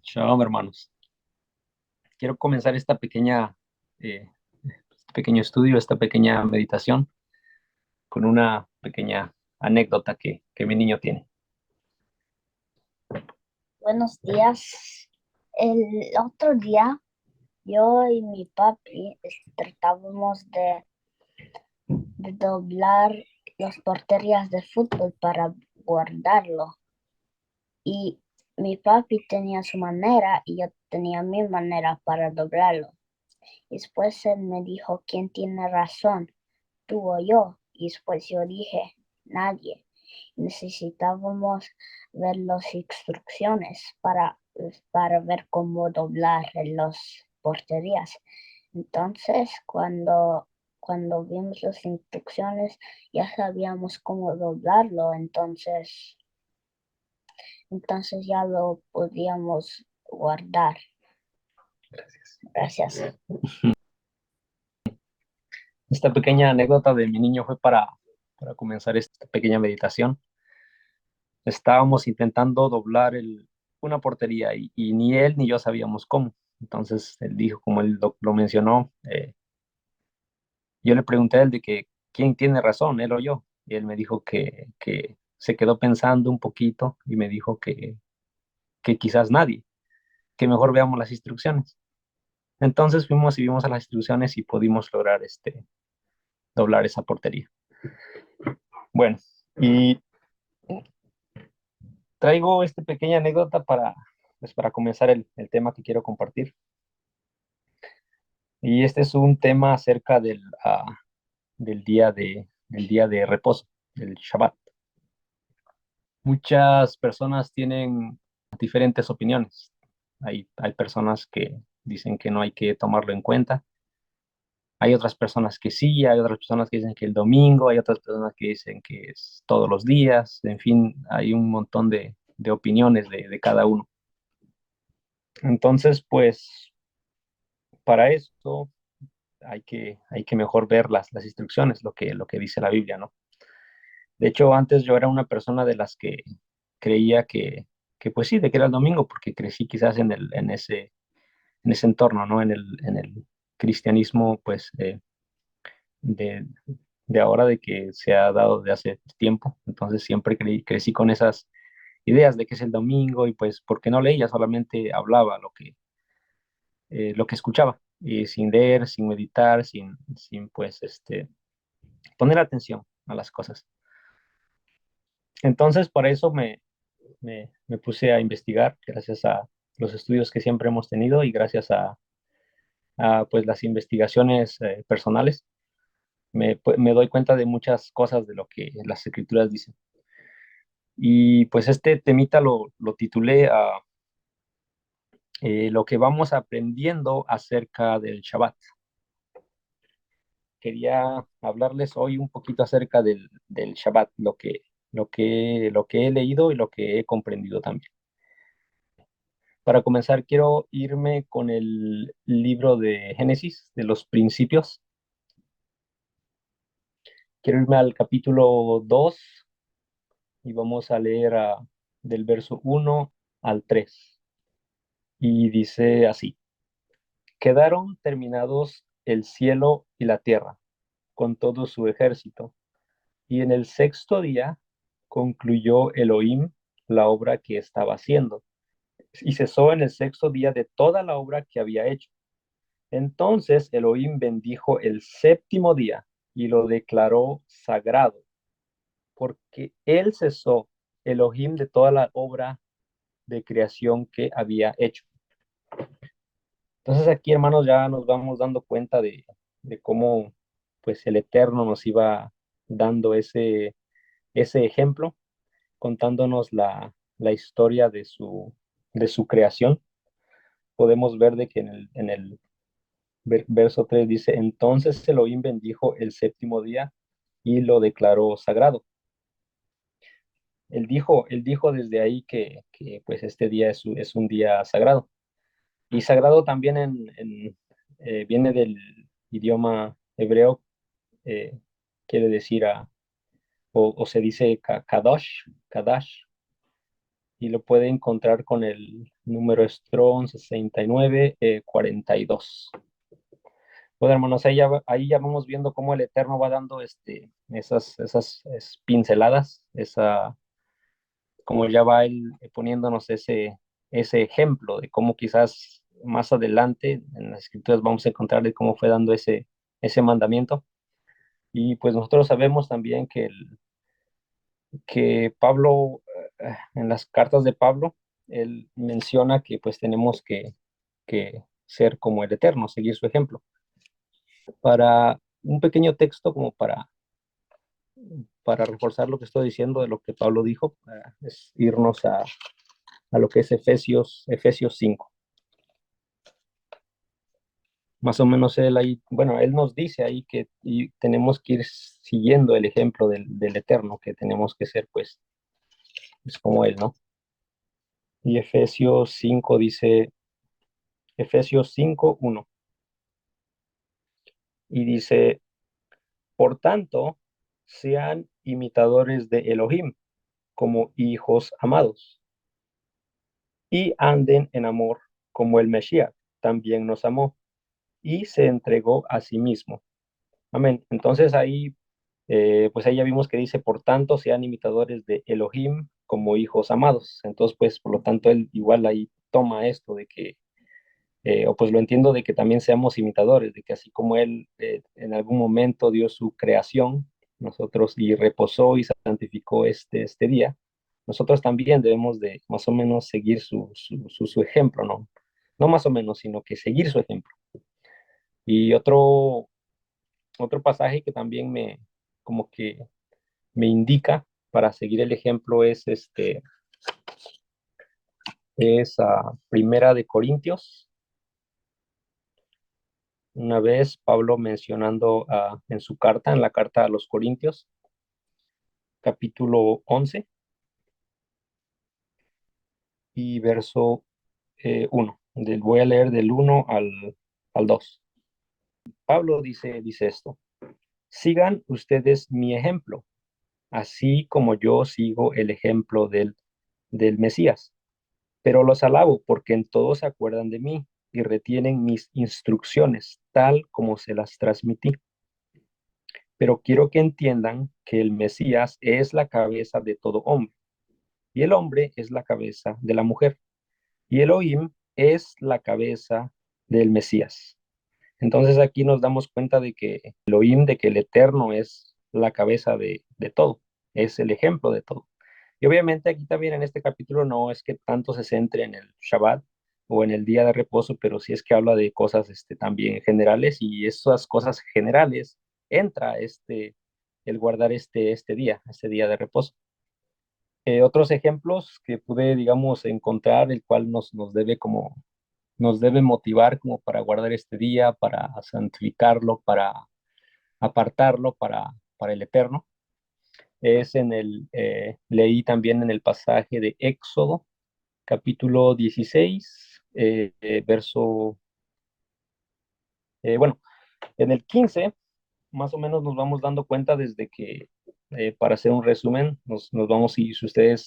Shalom, hermanos. Quiero comenzar este pequeño estudio, esta pequeña meditación con una pequeña anécdota que mi niño tiene. Buenos días. El otro día yo y mi papi tratábamos de doblar las porterías de fútbol para guardarlo. Y mi papi tenía su manera y yo tenía mi manera para doblarlo. Después él me dijo, ¿quién tiene razón? ¿Tú o yo? Y después yo dije, nadie. Necesitábamos ver las instrucciones para ver cómo doblar las porterías. Entonces, cuando vimos las instrucciones, ya sabíamos cómo doblarlo, entonces ya lo podíamos guardar. Gracias. Esta pequeña anécdota de mi niño fue para comenzar esta pequeña meditación. Estábamos intentando doblar una portería y ni él ni yo sabíamos cómo. Entonces él dijo, como él lo mencionó, yo le pregunté a él de que quién tiene razón, él o yo. Y él me dijo que se quedó pensando un poquito y me dijo que quizás nadie, que mejor veamos las instrucciones. Entonces fuimos y vimos a las instrucciones y pudimos lograr doblar esa portería. Bueno, y traigo esta pequeña anécdota para comenzar el tema que quiero compartir. Y este es un tema acerca del día de reposo, del Shabbat. Muchas personas tienen diferentes opiniones. Hay personas que dicen que no hay que tomarlo en cuenta. Hay otras personas que sí, hay otras personas que dicen que el domingo, hay otras personas que dicen que es todos los días. En fin, hay un montón de opiniones de cada uno. Entonces, pues, para esto hay que mejor ver las instrucciones, lo que dice la Biblia, ¿no? De hecho, antes yo era una persona de las que creía que pues sí, de que era el domingo, porque crecí quizás en ese entorno, ¿no? En el cristianismo, pues, de, de ahora, de que se ha dado de hace tiempo. Entonces siempre crecí con esas ideas de que es el domingo y pues, porque no leía, solamente hablaba lo que escuchaba, y sin leer, sin meditar, sin pues, poner atención a las cosas. Entonces, para eso me puse a investigar, gracias a los estudios que siempre hemos tenido y gracias pues, las investigaciones personales, me doy cuenta de muchas cosas de lo que las escrituras dicen. Y pues este temita lo titulé a lo que vamos aprendiendo acerca del Shabbat. Quería hablarles hoy un poquito acerca del Shabbat, lo que he leído y lo que he comprendido también. Para comenzar, quiero irme con el libro de Génesis, de los principios. Quiero irme al capítulo 2 y vamos a leer del verso 1 al 3. Y dice así: Quedaron terminados el cielo y la tierra, con todo su ejército, y en el sexto día concluyó Elohim la obra que estaba haciendo, y cesó en el sexto día de toda la obra que había hecho. Entonces Elohim bendijo el séptimo día y lo declaró sagrado, porque él cesó, Elohim, de toda la obra de creación que había hecho. Entonces aquí, hermanos, ya nos vamos dando cuenta de cómo pues el Eterno nos iba dando ese ejemplo, contándonos la historia de su creación. Podemos ver de que en el verso 3 dice: Entonces Elohim bendijo el séptimo día y lo declaró sagrado. Él dijo desde ahí que pues este día es un día sagrado. Y sagrado también viene del idioma hebreo, eh, quiere decir o se dice kadosh, kadash, y lo puede encontrar con el número Strong 6942. Bueno, hermanos, ahí ya vamos viendo cómo el Eterno va dando esas pinceladas, como ya va él poniéndonos ese ejemplo de cómo quizás más adelante en las escrituras vamos a encontrar de cómo fue dando ese mandamiento. Y pues nosotros sabemos también que Pablo, en las cartas de Pablo, él menciona que pues tenemos que ser como el Eterno, seguir su ejemplo. Para un pequeño texto como para reforzar lo que estoy diciendo de lo que Pablo dijo, es irnos a lo que es Efesios 5. Más o menos él ahí, bueno, él nos dice ahí que tenemos que ir siguiendo el ejemplo del Eterno, que tenemos que ser pues como él, ¿no? Y Efesios 5 dice, Efesios 5:1, y dice, por tanto, sean imitadores de Elohim como hijos amados, y anden en amor como el Mesías también nos amó y se entregó a sí mismo. Amén. Entonces ahí, pues ahí ya vimos que dice, por tanto, sean imitadores de Elohim como hijos amados. Entonces, pues, por lo tanto, él igual ahí toma esto de que, o pues lo entiendo de que también seamos imitadores, de que así como él en algún momento dio su creación, nosotros y reposó y santificó este día, nosotros también debemos de más o menos seguir su ejemplo, ¿no? No más o menos, sino que seguir su ejemplo. Y otro pasaje que también como que me indica para seguir el ejemplo es Primera de Corintios. Una vez Pablo mencionando en su carta, en la carta a los Corintios, capítulo 11 y verso 1. Voy a leer del 1 al 2. Pablo dice esto: sigan ustedes mi ejemplo, así como yo sigo el ejemplo del Mesías. Pero los alabo porque en todo se acuerdan de mí y retienen mis instrucciones, tal como se las transmití. Pero quiero que entiendan que el Mesías es la cabeza de todo hombre, y el hombre es la cabeza de la mujer, y Elohim es la cabeza del Mesías. Entonces aquí nos damos cuenta de que Elohim, de que el Eterno es la cabeza de todo, es el ejemplo de todo. Y obviamente aquí también en este capítulo no es que tanto se centre en el Shabbat o en el día de reposo, pero sí es que habla de cosas también generales, y esas cosas generales entra el guardar este día de reposo. Otros ejemplos que pude, digamos, encontrar, el cual nos debe motivar como para guardar este día, para santificarlo, para apartarlo para el Eterno, leí también en el pasaje de Éxodo, capítulo 16, bueno, en el 15, más o menos nos vamos dando cuenta desde que, para hacer un resumen, nos vamos, y si ustedes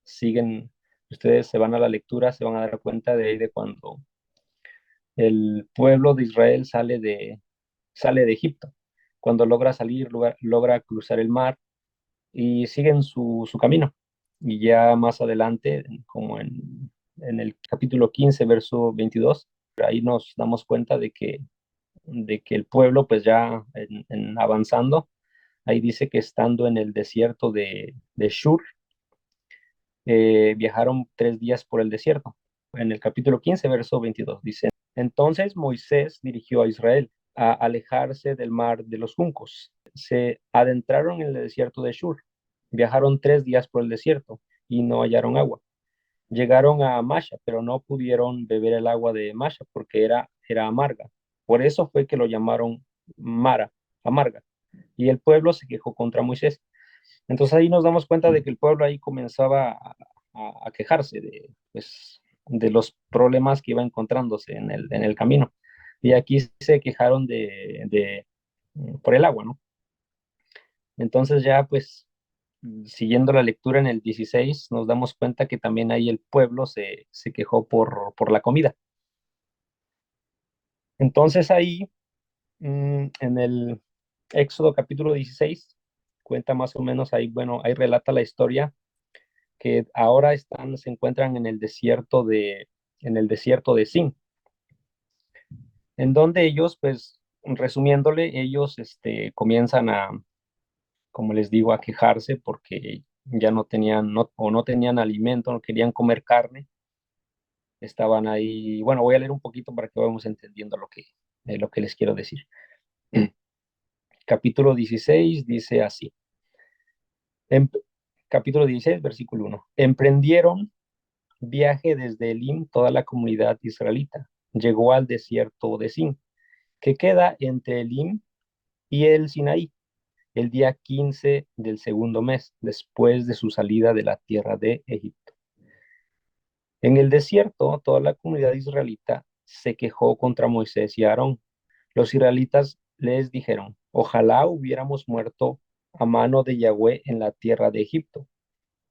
siguen, ustedes se van a la lectura, se van a dar cuenta de ahí de cuando el pueblo de Israel sale de Egipto, cuando logra salir, logra cruzar el mar y siguen su camino. Y ya más adelante, como en el capítulo 15 verso 22, ahí nos damos cuenta de que el pueblo, pues ya en avanzando, ahí dice que estando en el desierto de Shur, viajaron 3 días por el desierto. En el capítulo 15 verso 22 dice, entonces Moisés dirigió a Israel a alejarse del mar de los juncos. Se adentraron en el desierto de Shur. Viajaron 3 días por el desierto y no hallaron agua. Llegaron a Masha, pero no pudieron beber el agua de Masha porque era amarga. Por eso fue que lo llamaron Mara, amarga. Y el pueblo se quejó contra Moisés. Entonces ahí nos damos cuenta de que el pueblo ahí comenzaba a quejarse de los problemas que iba encontrándose en el camino. Y aquí se quejaron por el agua, ¿no? Entonces ya pues siguiendo la lectura en el 16, nos damos cuenta que también ahí el pueblo se quejó por la comida. Entonces ahí, en el Éxodo capítulo 16, cuenta más o menos ahí, bueno, ahí relata la historia que ahora se encuentran en el desierto de Sin, en donde ellos, pues, resumiéndole, ellos, comienzan a, como les digo, a quejarse porque ya no tenían, o no tenían alimento, no querían comer carne, estaban ahí, bueno, voy a leer un poquito para que vayamos entendiendo lo que les quiero decir. Capítulo 16 dice así, em- capítulo 16, versículo 1, emprendieron viaje desde Elim toda la comunidad israelita, llegó al desierto de Sin, que queda entre Elim y el Sinaí, el día 15 del segundo mes, después de su salida de la tierra de Egipto. En el desierto, toda la comunidad israelita se quejó contra Moisés y Aarón. Los israelitas les dijeron, ojalá hubiéramos muerto a mano de Yahweh en la tierra de Egipto,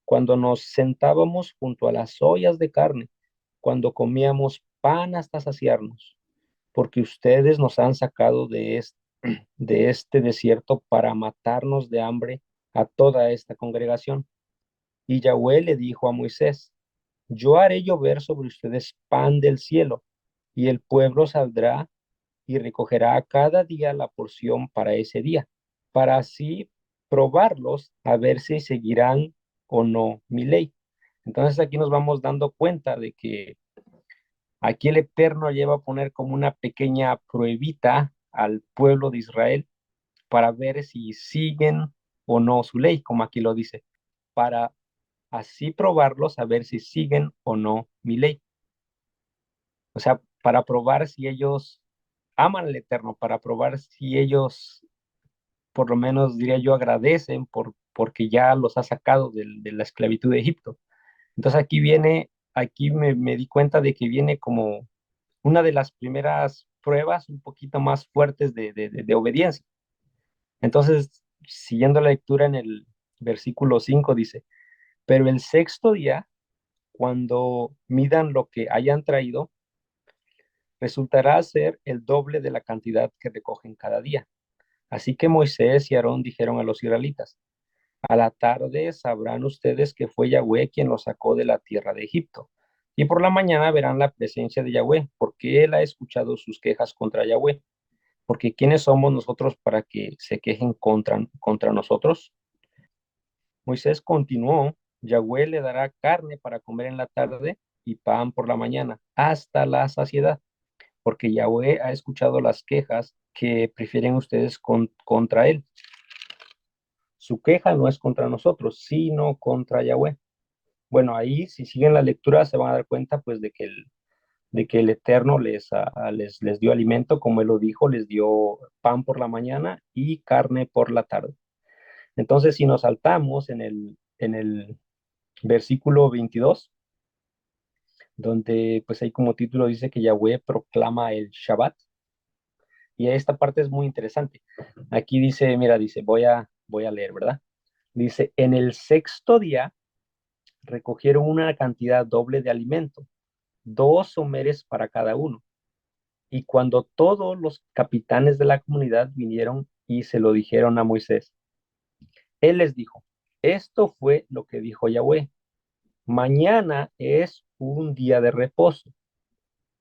cuando nos sentábamos junto a las ollas de carne, cuando comíamos pan hasta saciarnos, porque ustedes nos han sacado de este desierto para matarnos de hambre a toda esta congregación. Y Yahweh le dijo a Moisés, yo haré llover sobre ustedes pan del cielo, y el pueblo saldrá y recogerá cada día la porción para ese día, para así probarlos a ver si seguirán o no mi ley. Entonces aquí nos vamos dando cuenta de que aquí el Eterno lleva a poner como una pequeña pruebita al pueblo de Israel para ver si siguen o no su ley, como aquí lo dice, para así probarlos a ver si siguen o no mi ley. O sea, para probar si ellos aman al Eterno, para probar si ellos, por lo menos diría yo, agradecen porque ya los ha sacado de la esclavitud de Egipto. Entonces aquí me di cuenta de que viene como una de las primeras pruebas un poquito más fuertes de obediencia. Entonces, siguiendo la lectura en el versículo 5 dice, pero el sexto día, cuando midan lo que hayan traído, resultará ser el doble de la cantidad que recogen cada día. Así que Moisés y Aarón dijeron a los israelitas, a la tarde sabrán ustedes que fue Yahweh quien los sacó de la tierra de Egipto. Y por la mañana verán la presencia de Yahweh, porque él ha escuchado sus quejas contra Yahweh. Porque ¿quiénes somos nosotros para que se quejen contra nosotros? Moisés continuó, Yahweh le dará carne para comer en la tarde y pan por la mañana, hasta la saciedad, porque Yahweh ha escuchado las quejas que prefieren ustedes contra él. Su queja no es contra nosotros, sino contra Yahweh. Bueno, ahí si siguen la lectura se van a dar cuenta pues de que el Eterno les dio alimento, como él lo dijo, les dio pan por la mañana y carne por la tarde. Entonces, si nos saltamos en el versículo 22, donde pues ahí como título dice que Yahweh proclama el Shabbat, y esta parte es muy interesante. Aquí dice, mira, dice, voy a leer, ¿verdad? Dice, en el sexto día recogieron una cantidad doble de alimento, 2 homeres para cada uno. Y cuando todos los capitanes de la comunidad vinieron y se lo dijeron a Moisés, él les dijo, esto fue lo que dijo Yahweh, mañana es un día de reposo,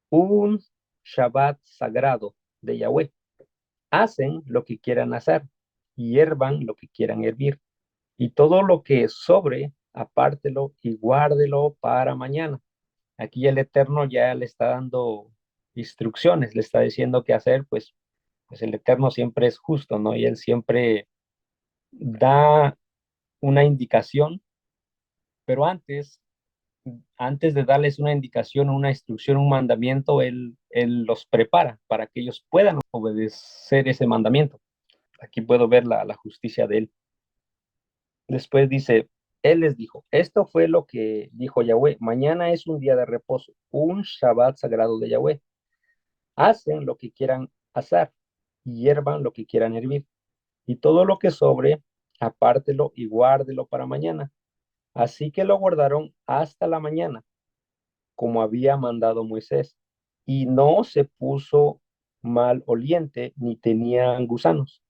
un Shabbat sagrado de Yahweh. Hacen lo que quieran hacer, hiervan lo que quieran hervir, y todo lo que sobre, apártelo y guárdelo para mañana. Aquí el Eterno ya le está dando instrucciones, le está diciendo qué hacer, pues el Eterno siempre es justo, ¿no? Y él siempre da una indicación, pero antes de darles una indicación, una instrucción, un mandamiento, él los prepara para que ellos puedan obedecer ese mandamiento. Aquí puedo ver la justicia de él. Después dice, él les dijo, esto fue lo que dijo Yahweh, mañana es un día de reposo, un Shabbat sagrado de Yahweh. Hacen lo que quieran hacer, hiervan lo que quieran hervir, y todo lo que sobre, apártelo y guárdelo para mañana. Así que lo guardaron hasta la mañana, como había mandado Moisés, y no se puso mal oliente ni tenía gusanos.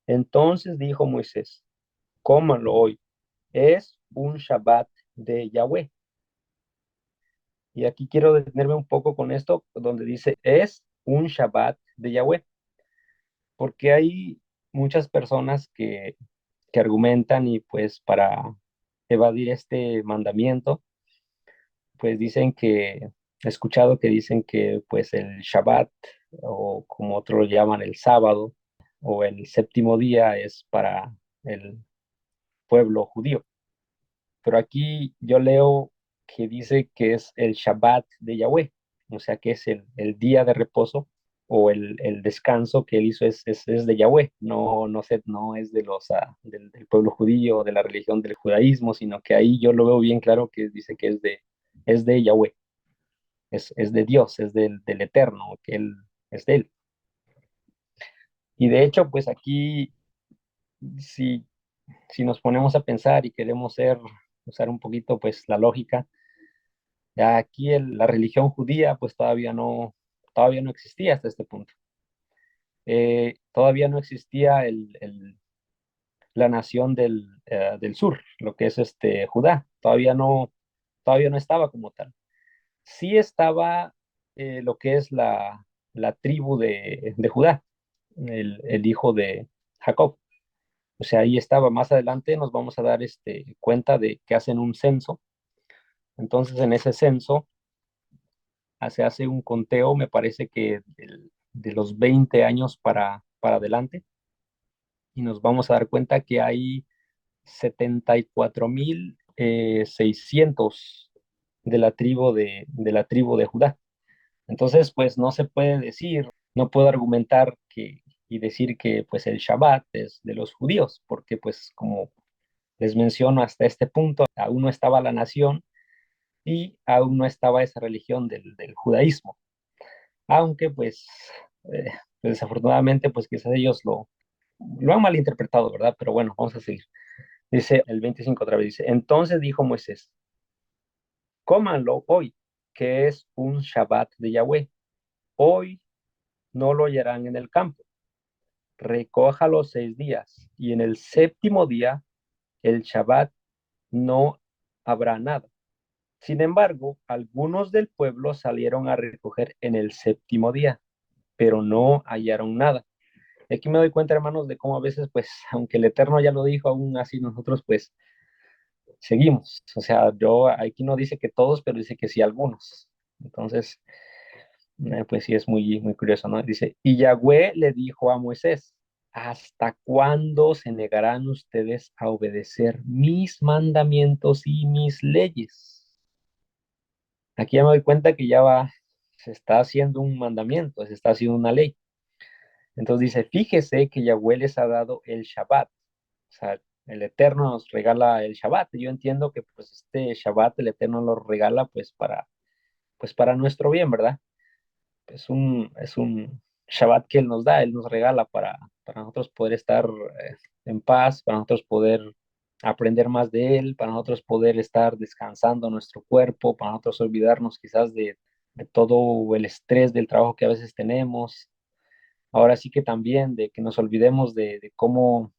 Entonces dijo Moisés, cómanlo hoy, es un Shabbat de Yahweh. Y aquí quiero detenerme un poco con esto, donde dice, es un Shabbat de Yahweh, porque hay muchas personas que argumentan y pues para evadir este mandamiento, pues dicen que, he escuchado que dicen que pues el Shabbat, o como otros lo llaman el sábado, o el séptimo día es para el pueblo judío. Pero aquí yo leo que dice que es el Shabbat de Yahweh, o sea que es el día de reposo o el descanso que él hizo es de Yahweh, no es de del pueblo judío o de la religión del judaísmo, sino que ahí yo lo veo bien claro que dice que es de Yahweh, es de Dios, es del Eterno, que él es de él. Y de hecho, pues aquí, si, si nos ponemos a pensar y queremos usar un poquito pues la lógica, ya aquí la religión judía pues todavía no existía hasta este punto. Todavía no existía la nación del sur, lo que es Judá. Todavía no estaba como tal. Sí estaba lo que es la tribu de Judá, el hijo de Jacob. O sea, ahí estaba. Más adelante nos vamos a dar cuenta de que hacen un censo. Entonces, en ese censo se hace un conteo, me parece que de los 20 años para adelante, y nos vamos a dar cuenta que hay 74.600 de la tribu de Judá. Entonces, pues no se puede decir, no puedo argumentar y decir que pues el Shabbat es de los judíos, porque pues como les menciono hasta este punto, aún no estaba la nación y aún no estaba esa religión del judaísmo. Aunque eh, pues, desafortunadamente pues quizás ellos lo han malinterpretado, ¿verdad? Pero bueno, vamos a seguir. Dice el 25 otra vez, dice, entonces dijo Moisés, cómanlo hoy, que es un Shabbat de Yahweh. Hoy no lo hallarán en el campo. Recójalo 6 días, y en el séptimo día, el Shabbat, no habrá nada. Sin embargo, algunos del pueblo salieron a recoger en el séptimo día, pero no hallaron nada. Y aquí me doy cuenta, hermanos, de cómo a veces, pues, aunque el Eterno ya lo dijo, aún así nosotros, pues, seguimos. O sea, aquí no dice que todos, pero dice que sí algunos. Entonces, pues sí es muy, muy curioso, ¿no? Dice, y Yahweh le dijo a Moisés, ¿hasta cuándo se negarán ustedes a obedecer mis mandamientos y mis leyes? Aquí ya me doy cuenta que se está haciendo un mandamiento, se está haciendo una ley. Entonces dice, fíjese que Yahweh les ha dado el Shabbat. O sea, el Eterno nos regala el Shabbat. Yo entiendo que pues este Shabbat el Eterno lo regala pues para nuestro bien, ¿verdad? Es un Shabbat que Él nos da, Él nos regala para nosotros poder estar en paz, para nosotros poder aprender más de Él, para nosotros poder estar descansando nuestro cuerpo, para nosotros olvidarnos quizás de todo el estrés del trabajo que a veces tenemos. Ahora sí que también de que nos olvidemos de cómo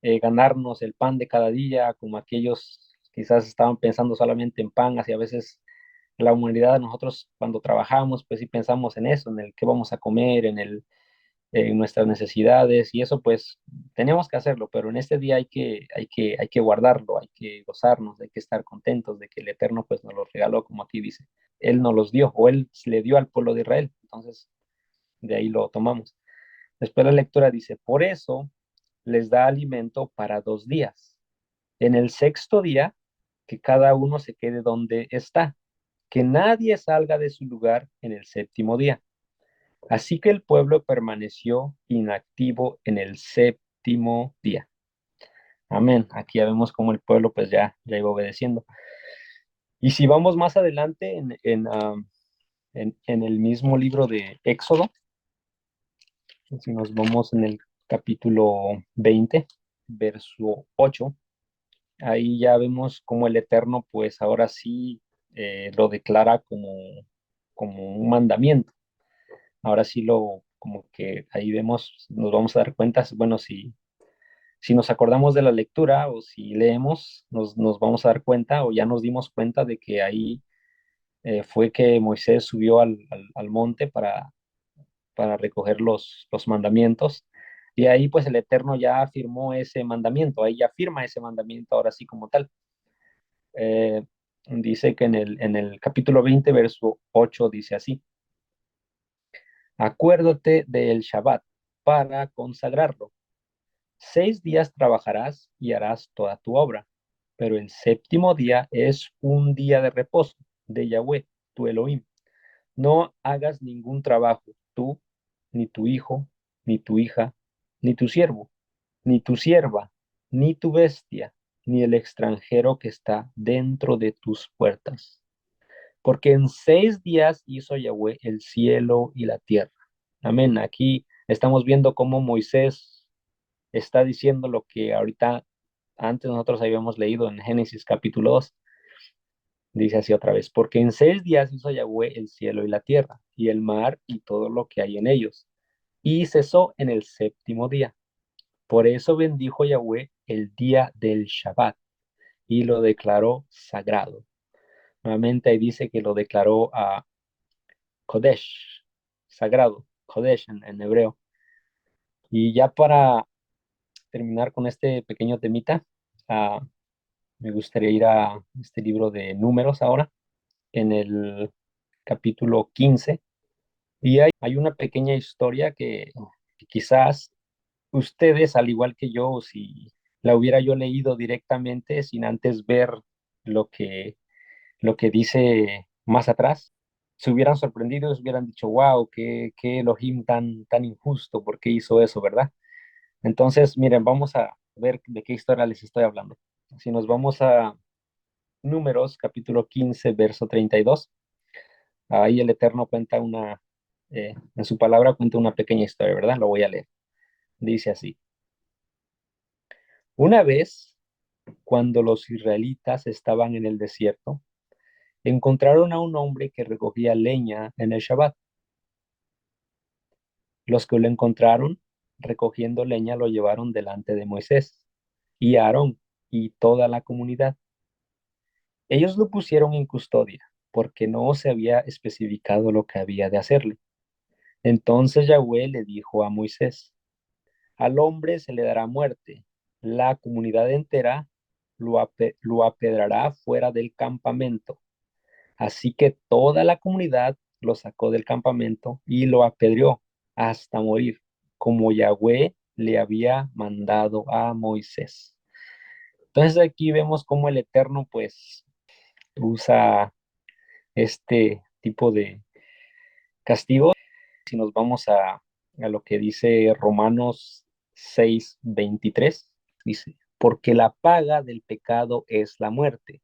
ganarnos el pan de cada día, como aquellos quizás estaban pensando solamente en pan, así a veces la humanidad, nosotros cuando trabajamos, pues sí pensamos en eso, en el qué vamos a comer, en nuestras necesidades, y eso pues tenemos que hacerlo, pero en este día hay que guardarlo, hay que gozarnos, hay que estar contentos de que el Eterno pues nos lo regaló, como aquí dice. Él nos los dio, o Él le dio al pueblo de Israel, entonces de ahí lo tomamos. Después la lectura dice, por eso les da alimento para 2 días. En el sexto día, que cada uno se quede donde está, que nadie salga de su lugar en el séptimo día. Así que el pueblo permaneció inactivo en el séptimo día. Amén. Aquí ya vemos cómo el pueblo pues ya iba obedeciendo. Y si vamos más adelante en el mismo libro de Éxodo, si nos vamos en el capítulo 20, verso 8. Ahí ya vemos cómo el Eterno, pues ahora sí lo declara como un mandamiento. Ahora sí como que ahí vemos, nos vamos a dar cuenta, bueno, si nos acordamos de la lectura o si leemos, nos vamos a dar cuenta o ya nos dimos cuenta de que ahí fue que Moisés subió al monte para recoger los mandamientos. Y ahí pues el Eterno ya afirmó ese mandamiento, ahí ya firma ese mandamiento ahora sí como tal. Eh, Dice que en el capítulo 20 verso 8 dice así: acuérdate del Shabbat para consagrarlo. 6 días trabajarás y harás toda tu obra, pero el séptimo día es un día de reposo de Yahweh, tu Elohim. No hagas ningún trabajo, tú, ni tu hijo, ni tu hija, ni tu siervo, ni tu sierva, ni tu bestia, ni el extranjero que está dentro de tus puertas. Porque en 6 días hizo Yahweh el cielo y la tierra. Amén. Aquí estamos viendo cómo Moisés está diciendo lo que ahorita antes nosotros habíamos leído en Génesis capítulo 2. Dice así otra vez, porque en 6 días hizo Yahweh el cielo y la tierra, y el mar y todo lo que hay en ellos, y cesó en el séptimo día. Por eso bendijo Yahweh el día del Shabbat y lo declaró sagrado. Nuevamente ahí dice que lo declaró a Kodesh, sagrado, Kodesh en hebreo. Y ya para terminar con este pequeño temita, ah, me gustaría ir a este libro de Números ahora, en el capítulo 15. Y hay una pequeña historia que quizás ustedes, al igual que yo, si la hubiera yo leído directamente sin antes ver lo que, lo que dice más atrás, se hubieran sorprendido y se hubieran dicho, wow, qué Elohim tan injusto, ¿por qué hizo eso, verdad? Entonces, miren, vamos a ver de qué historia les estoy hablando. Si nos vamos a Números, capítulo 15 verso 32, ahí el Eterno cuenta en su palabra cuenta una pequeña historia, ¿verdad? Lo voy a leer. Dice así: una vez, cuando los israelitas estaban en el desierto, encontraron a un hombre que recogía leña en el Shabbat. Los que lo encontraron recogiendo leña lo llevaron delante de Moisés y Aarón y toda la comunidad. Ellos lo pusieron en custodia porque no se había especificado lo que había de hacerle. Entonces Yahweh le dijo a Moisés: al hombre se le dará muerte. La comunidad entera lo apedrará fuera del campamento. Así que toda la comunidad lo sacó del campamento y lo apedreó hasta morir, como Yahweh le había mandado a Moisés. Entonces aquí vemos cómo el Eterno pues usa este tipo de castigo. Si nos vamos a lo que dice Romanos 6:23, dice, porque la paga del pecado es la muerte,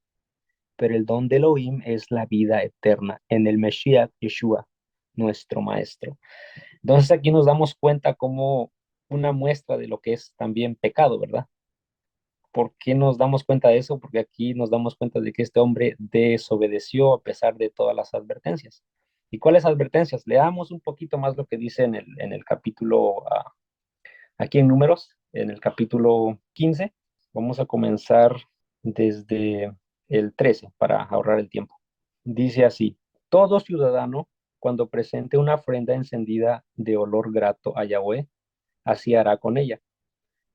pero el don de Elohim es la vida eterna en el Mesías Yeshua, nuestro Maestro. Entonces aquí nos damos cuenta como una muestra de lo que es también pecado, ¿verdad? ¿Por qué nos damos cuenta de eso? Porque aquí nos damos cuenta de que este hombre desobedeció a pesar de todas las advertencias. ¿Y cuáles advertencias? Leamos un poquito más lo que dice en el capítulo, aquí en Números, en el capítulo 15. Vamos a comenzar desde el 13 para ahorrar el tiempo. Dice así: todo ciudadano, cuando presente una ofrenda encendida de olor grato a Yahweh, así hará con ella.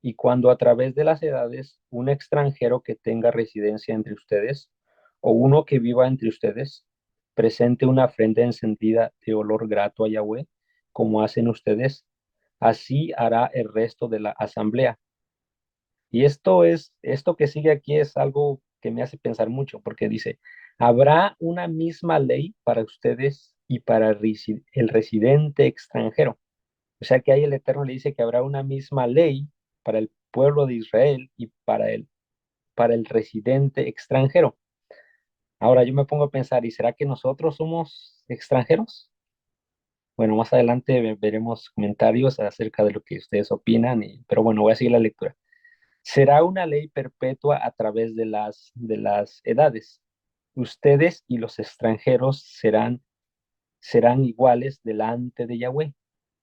Y cuando a través de las edades un extranjero que tenga residencia entre ustedes o uno que viva entre ustedes presente una ofrenda encendida de olor grato a Yahweh, como hacen ustedes, así hará el resto de la asamblea. Y esto que sigue aquí es algo que me hace pensar mucho, porque dice, habrá una misma ley para ustedes y para el residente extranjero. O sea que ahí el Eterno le dice que habrá una misma ley para el pueblo de Israel y para el residente extranjero. Ahora yo me pongo a pensar, ¿y será que nosotros somos extranjeros? Bueno, más adelante veremos comentarios acerca de lo que ustedes opinan, pero bueno, voy a seguir la lectura. Será una ley perpetua a través de las edades. Ustedes y los extranjeros serán iguales delante de Yahweh.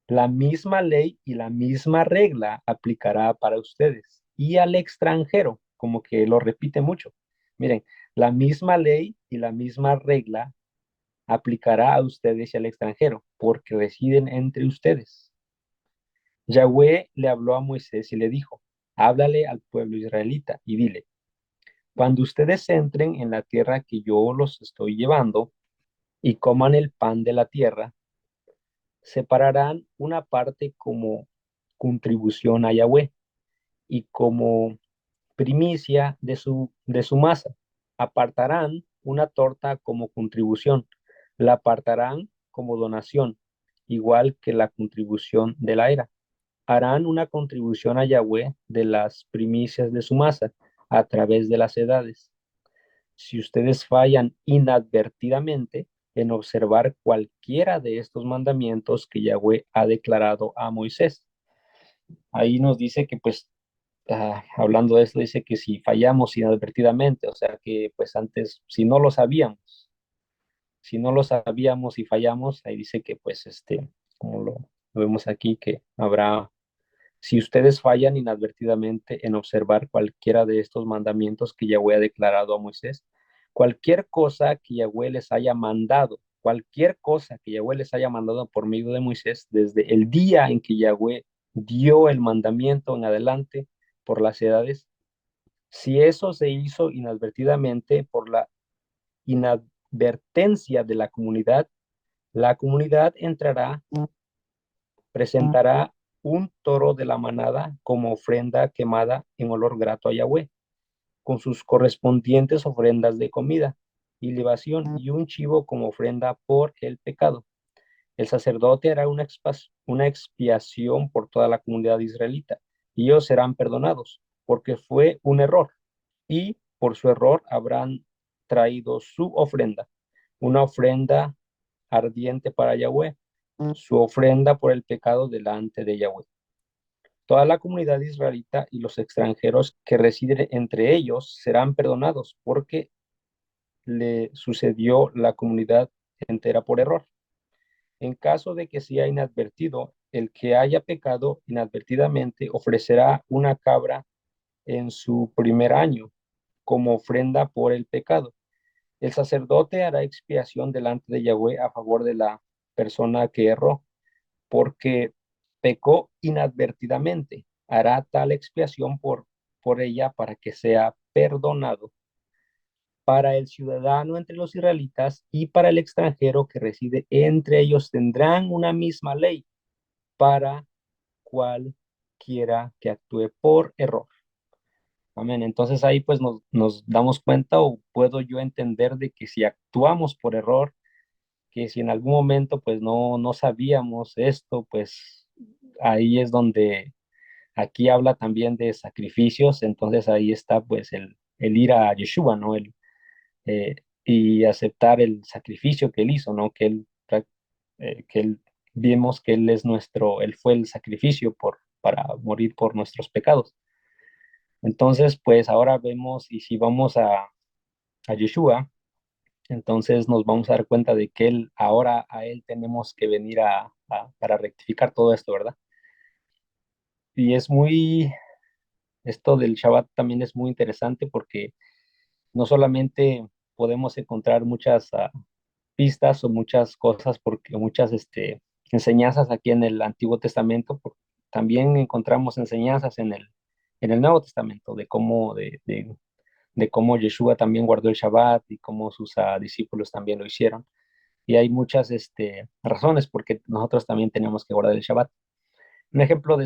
La misma ley y la misma regla aplicará para ustedes y al extranjero, como que lo repite mucho. Miren, la misma ley y la misma regla aplicará a ustedes y al extranjero, porque residen entre ustedes. Yahweh le habló a Moisés y le dijo, háblale al pueblo israelita y dile, cuando ustedes entren en la tierra que yo los estoy llevando y coman el pan de la tierra, separarán una parte como contribución a Yahweh y como primicia de su masa. Apartarán una torta como contribución, la apartarán como donación, igual que la contribución de la era. Harán una contribución a Yahweh de las primicias de su masa a través de las edades. Si ustedes fallan inadvertidamente en observar cualquiera de estos mandamientos que Yahweh ha declarado a Moisés, ahí nos dice que pues hablando de esto, dice que si fallamos inadvertidamente, o sea que pues antes, si no lo sabíamos y fallamos, ahí dice que pues como lo vemos aquí, que habrá, si ustedes fallan inadvertidamente en observar cualquiera de estos mandamientos que Yahweh ha declarado a Moisés, cualquier cosa que Yahweh les haya mandado por medio de Moisés, desde el día en que Yahweh dio el mandamiento en adelante por las edades, si eso se hizo inadvertidamente por la inadvertencia de la comunidad presentará un toro de la manada como ofrenda quemada en olor grato a Yahweh, con sus correspondientes ofrendas de comida y libación, y un chivo como ofrenda por el pecado. El sacerdote hará una expiación por toda la comunidad israelita, y ellos serán perdonados, porque fue un error, y por su error habrán traído su ofrenda, una ofrenda ardiente para Yahweh, su ofrenda por el pecado delante de Yahweh. Toda la comunidad israelita y los extranjeros que residen entre ellos serán perdonados porque le sucedió la comunidad entera por error. En caso de que sea inadvertido, el que haya pecado inadvertidamente ofrecerá una cabra en su primer año como ofrenda por el pecado. El sacerdote hará expiación delante de Yahweh a favor de la persona que erró, porque pecó inadvertidamente. Hará tal expiación por ella para que sea perdonado. Para el ciudadano entre los israelitas y para el extranjero que reside entre ellos tendrán una misma ley para cualquiera que actúe por error. Amén. Entonces ahí pues nos damos cuenta o puedo yo entender de que si actuamos por error, que si en algún momento pues no sabíamos esto, pues ahí es donde aquí habla también de sacrificios, entonces ahí está pues el ir a Yeshua, ¿no? Y aceptar el sacrificio que él hizo, ¿no? Que él vimos que él fue el sacrificio para morir por nuestros pecados. Entonces, pues ahora vemos, y si vamos a Yeshua, entonces nos vamos a dar cuenta de que ahora a él tenemos que venir para rectificar todo esto, ¿verdad? Y esto del Shabbat también es muy interesante porque no solamente podemos encontrar muchas pistas o muchas cosas, porque muchas enseñanzas aquí en el Antiguo Testamento, también encontramos enseñanzas en el Nuevo Testamento de cómo Yeshua también guardó el Shabbat y cómo sus discípulos también lo hicieron. Y hay muchas razones porque nosotros también tenemos que guardar el Shabbat. Un ejemplo,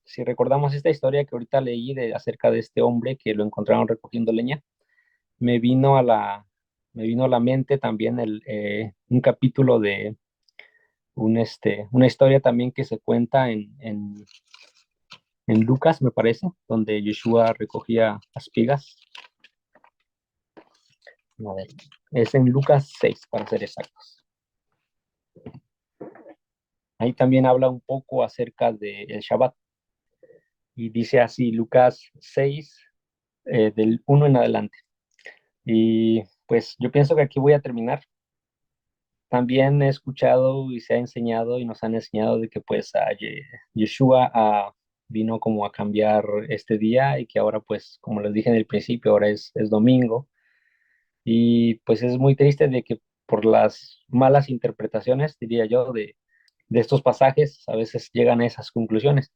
si recordamos esta historia que ahorita leí acerca de este hombre que lo encontraron recogiendo leña, me vino a la, me vino a la mente también un capítulo de una historia también que se cuenta en Lucas, me parece, donde Yeshua recogía espigas. A ver, es en Lucas 6, para ser exactos. Ahí también habla un poco acerca del Shabbat. y dice así, Lucas 6, del 1 en adelante. Y pues yo pienso que aquí voy a terminar. También he escuchado y se ha enseñado y nos han enseñado de que pues Yeshua vino como a cambiar este día y que ahora pues como les dije en el principio, ahora es domingo y pues es muy triste de que por las malas interpretaciones, diría yo, de estos pasajes a veces llegan a esas conclusiones.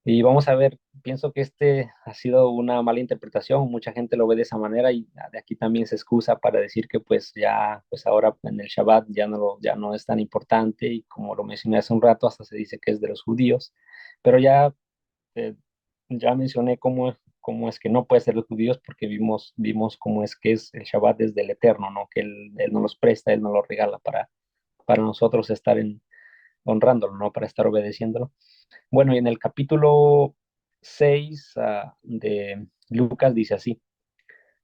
Y vamos a ver, pienso que este ha sido una mala interpretación, mucha gente lo ve de esa manera y de aquí también se excusa para decir que pues ya, pues ahora en el Shabbat ya no es tan importante y como lo mencioné hace un rato, hasta se dice que es de los judíos, pero eh, ya mencioné cómo es que no puede ser de los judíos porque vimos cómo es que es el Shabbat desde el Eterno, ¿no? Que él nos los presta, Él nos los regala para nosotros estar honrándolo, ¿no? Para estar obedeciéndolo. Bueno, y en el capítulo 6 de Lucas dice así,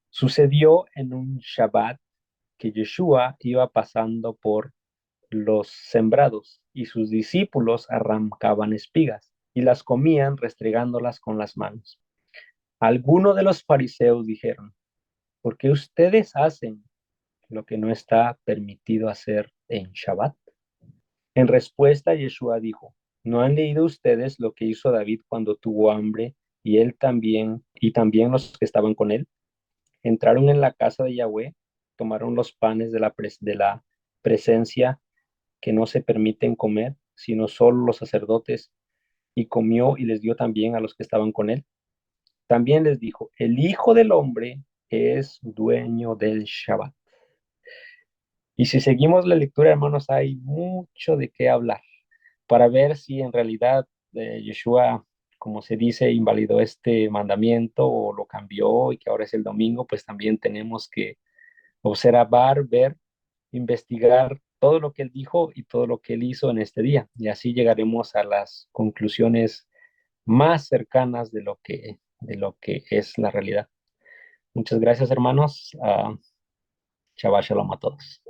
sucedió en un Shabbat que Yeshua iba pasando por los sembrados y sus discípulos arrancaban espigas y las comían restregándolas con las manos. Algunos de los fariseos dijeron, ¿por qué ustedes hacen lo que no está permitido hacer en Shabbat? En respuesta, Yeshua dijo, ¿no han leído ustedes lo que hizo David cuando tuvo hambre y él también, y también los que estaban con él? Entraron en la casa de Yahweh, tomaron los panes de la presencia que no se permiten comer, sino solo los sacerdotes, y comió y les dio también a los que estaban con él. También les dijo, el Hijo del Hombre es dueño del Shabbat. Y si seguimos la lectura, hermanos, hay mucho de qué hablar para ver si en realidad Yeshua, como se dice, invalidó este mandamiento o lo cambió y que ahora es el domingo, pues también tenemos que observar, ver, investigar todo lo que él dijo y todo lo que él hizo en este día. Y así llegaremos a las conclusiones más cercanas de lo que es la realidad. Muchas gracias, hermanos. Shabbat Shalom a todos.